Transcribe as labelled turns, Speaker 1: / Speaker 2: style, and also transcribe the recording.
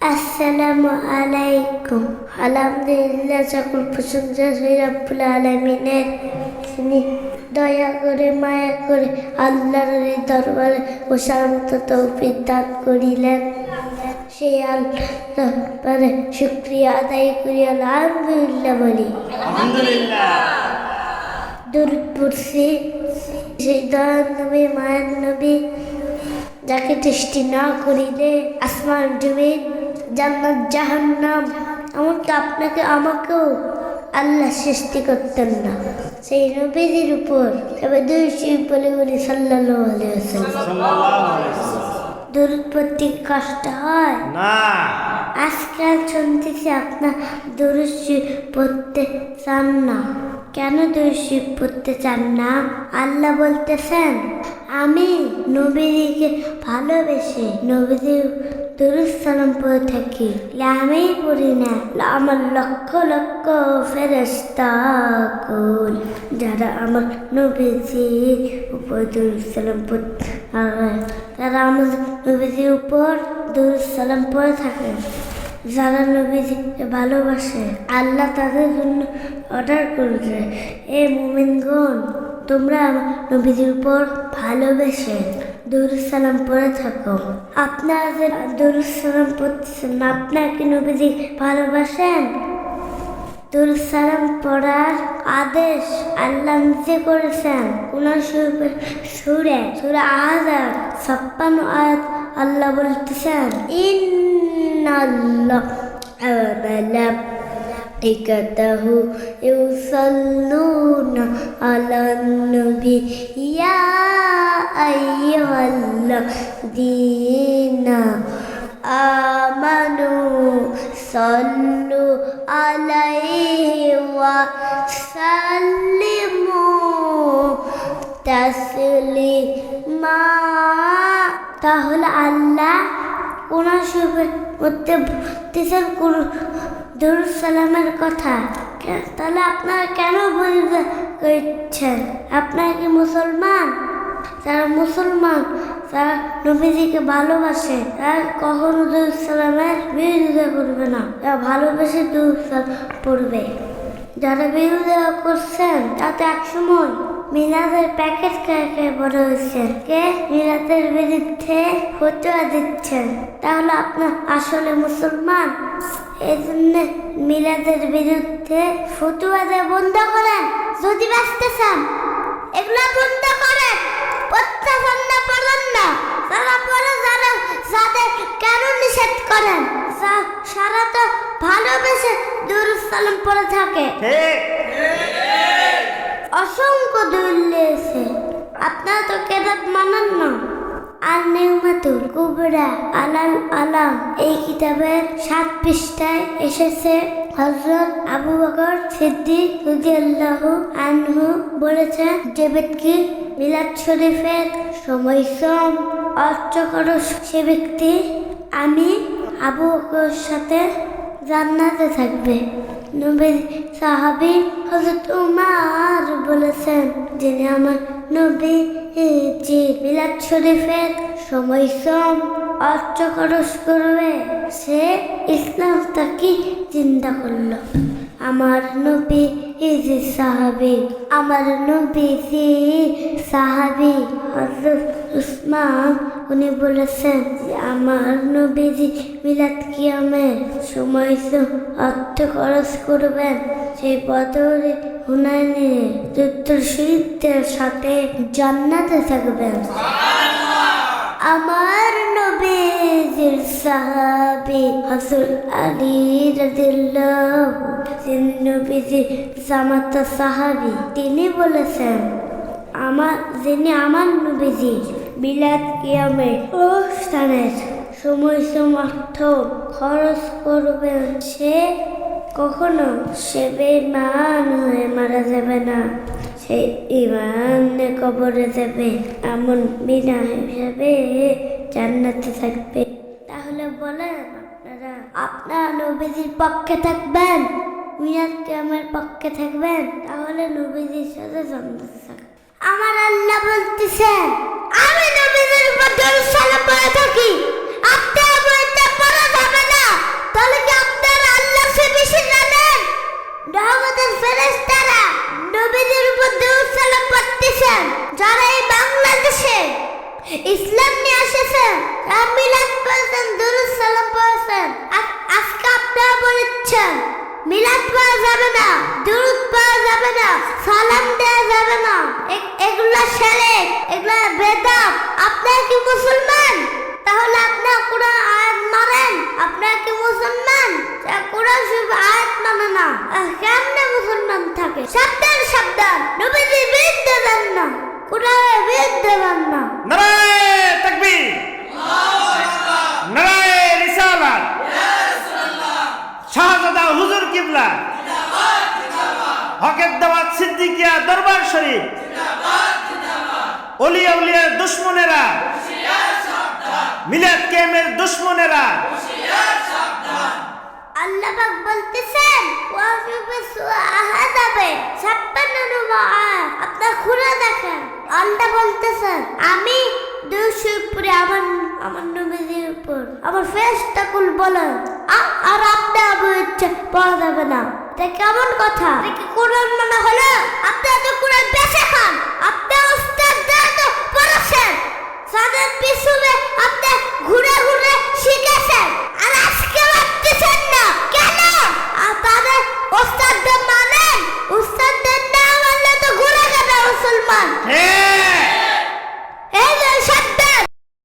Speaker 1: আসসালামু আলাইকুম। আলহামদুলিল্লাহ, সকল প্রশংসা সেই রব্বুল আলামিনের। তিনি দয়া করে মায়া করে আল্লাহর দরবারে বসার মতো তৌফিক দান করিলেন। সেই আল্লাহর শুকরিয়া আদায় করি, আলহামদুলিল্লাহ বলি। দরুদ পড়ছি সেই দয়ার নবী, মায়ের নবী, যাকে সৃষ্টি না করিলে আসমান জমিন জান্নাত জাহান্নাম এমনকি আপনাকে আমাকেও আল্লাহ সৃষ্টি করতেন না। সেই নবীর উপর তবে বলে বলি সাল্লাল্লাহু আলাইহি ওয়াসাল্লাম। দরুদ পড়তে কষ্ট হয় না। আজকাল শুনতেছি আপনার দরুদ পড়তে চান না। কেন দরুদ পড়তে চান না? আল্লাহ বলতেছেন, আমি নবীকে ভালোবেসে নবীদের দরুদ সালাম পড়ে থাকি। আমি পড়ি না, আমার লক্ষ লক্ষ ফেরেশতা কুল যারা আমার নবীজির উপর দরুদ সালাম পড়তে তারা আমার নবীজির উপর দরুদ সালাম পড়ে থাকে। যারা নবীজিকে ভালোবাসে আল্লাহ তাদের জন্য অর্ডার করবে, এ মুমিনগণ, তোমরা নবীজির উপর ভালোবেসে দরুদ সালাম পড়ে থাকো। আপনারা যে দরুদ সালাম পড়তেছেন, আপনারা কি নবীজি ভালোবাসেন? দরুদ সালাম পড়ার আদেশ আল্লাহ নিজে করেছেন। কুরআন শরীফের সূরা আহজাব 56 আয়াত আল্লাহ বলতেছেন, ইন্নাল্লাহা ওয়া মালাইকাতাহু ইউসাল্লুনা আলান নবী ইয়া আইয়ুহাল্লাযীনা আমানু সাল্লু আলাইহি ওয়া সাল্লিমু তাসলিমা। তাহলে আল্লাহ কোরআন শরীফের মধ্যে বলতেছেন দরুদ সালামের কথা। তাহলে আপনারা কেন বুঝতে করছেন? আপনারা কি মুসলমান? যারা মুসলমান, যারা নবীজিকে ভালোবাসে, তারা কখনো দরুদ সালামের বিরোধিতা করবে না, তারা ভালোবেসে দরুদ সালাম পড়বে। যারা বিরোধিতা করছেন তাতে একসময় মিলাদের প্যাকেট খেয়ে বড় হয়েছেন, কে মিলাদের বিরুদ্ধে ফতোয়া দিচ্ছেন। তাহলে আপনার আসলে মুসলমান? এই জন্য মিলাদের বিরুদ্ধে ফতোয়া দেওয়া বন্ধ করেন। যদি বাঁচতে চান এগুলো বন্ধ করেন। প্রত্যাচার না পড়েন না। যারা পড়ে যাদের কেন নিষেধ করেন? সারা তো ভালোবেসে দরুদ সালাম পড়ে থাকে। অসংখ্য দলিল আছে। আপনারা তো কেরাত মানেন না। আর নিউমাতুল কুবরা আলাল আলাম এই কিতাবের 7 পৃষ্ঠায় এসেছে, হযরত আবু বকর সিদ্দিক রাদিয়াল্লাহু আনহু বলেছেন, যে ব্যক্তি মিলাদ শরীফের সময়সম অর্থ করে সে ব্যক্তি আমি আবু বকরের সাথে জান্নাতে থাকবে। নবীর সাহাবী হযরত উমর বলেছেন, যিনি আমার নবী যে মিলাদ শরীফের সময়সম অর্থ খরচ করবে সে ইসলাম তাকে জিন্দা করলো। আমার নবী যে সাহাবী, আমার নবী যে সাহাবী হযরত উসমান, উনি বলেছেন যে আমার নবীজি মিলাদ কিয়ামের সময় অর্থ খরচ করবেন, সেই বদরে হুনাইনে যুদ্ধ শহীদদের সাথে জান্নাতে থাকবেন। আমার নবীজির সাহাবী হযরত আলী রাদিয়াল্লাহু, যিনি নবীজির জামাতা সাহাবী, তিনি বলেছেন, যিনি আমার নবীজি মিলাদ কিয়ামের অনুষ্ঠানের সময় অর্থ খরচ করবেন, সে কখনো সে বেঈমান হয়ে মারা যাবে না, সে ঈমানে কবরে যাবে, এমন বিনা হিসাবে জান্নাতে থাকবে। তাহলে বলেন, আপনারা নবীজির পক্ষে থাকবেন, মিলাদ কিয়ামের পক্ষে থাকবেন? তাহলে নবীজির সাথে জান্নাতে থাকবেন। আমার আল্লাহ বলতেছেন, আমি নবীজির উপর দরুদ সালাম পড়ে থাকি, আপনারা বলতে পড়া যাবে না। পড়া যাবে না, দুরূদ পড়া যাবে না, সালাম দেওয়া যাবে না, এগুলা শিরক, এগুলা বেদাত। আপনারা কি মুসলমান? তাহলে আপনারা কোরআন আয়াত মানেন? আপনারা কি মুসলমান? কোরআন শরীফ আয়াত মানে না, কেমনে মুসলমান থাকে? সাবধান সাবধান, নবীজির বিরুদ্ধে যান না, কোরআনের বিরুদ্ধে যান না।
Speaker 2: নারায়ে তাকবীর, নারায়ে রিসালাত, শাহজাদা হুজুর কিবলা, হকের দাওয়াত সিদ্দিকিয়া দরবার শরীফ, ওলিয়া উলিয়ার দুশমনেরা, মিলাদ কেমের দুশমনেরা।
Speaker 1: আল্লাহ পাক বলতেছেন ওয়াফিফি সূরা আহাজাবে 56 নম্বর আয়াত, আপনারা খুলে দেখেন। আল্লাহ বলতেছেন আমি দুরূদ পড়ে আমার নবীর উপর আমার ফেরেশতাকুল বলেন আর আপনারা বলছে পড়া যাবে না। এটা কেমন কথা? এটা কি কোরআন মানে হলো? আপনারা তো কোরআন বেচে খান,